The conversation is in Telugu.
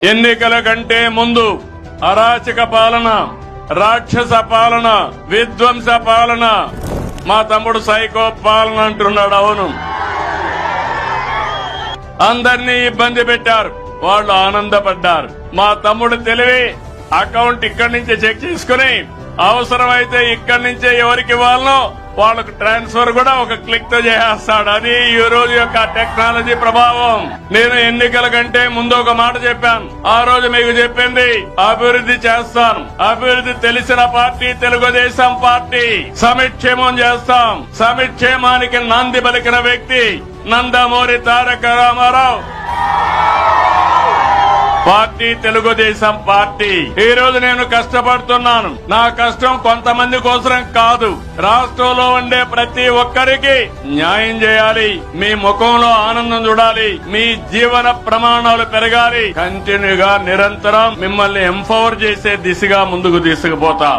ఎన్నికల కంటే ముందు అరాచక పాలన, రాక్షస పాలన, విధ్వంస పాలన, మా తమ్ముడు సైకో పాలన అంటున్నాడు. అవును, అందరినీ ఇబ్బంది పెట్టారు, వాళ్ళు ఆనందపడ్డారు. మా తమ్ముడు తెలివి అకౌంట్ ఇక్కడి నుంచి చెక్ చేసుకుని అవసరమైతే ఇక్కడి నుంచే ఎవరికి ఇవ్వాలనో వాళ్ళకు ట్రాన్స్ఫర్ కూడా ఒక క్లిక్ తో చేసేస్తాడు. అది ఈ రోజు యొక్క టెక్నాలజీ ప్రభావం. నేను ఎన్నికల కంటే ముందు ఒక మాట చెప్పాను. ఆ రోజు మీకు చెప్పింది అభివృద్ధి చేస్తాను. అభివృద్ధి తెలిసిన పార్టీ తెలుగుదేశం పార్టీ. సమిక్షేమం చేస్తాం. సమిక్షేమానికి నాంది పలికిన వ్యక్తి నందమూరి తారక రామారావు. Party Telugu Desam party. ఈ రోజు నేను కష్టపడుతున్నాను. నా కష్టం కొంతమంది కోసం కాదు, రాష్ట్రంలో ఉండే ప్రతి ఒక్కరికి న్యాయం చేయాలి. మీ ముఖంలో ఆనందం చూడాలి, మీ జీవన ప్రమాణాలు పెరగాలి. కంటిన్యూగా నిరంతరం మిమ్మల్ని ఎంపవర్ చేసే దిశగా ముందుకు తీసుకుపోతా.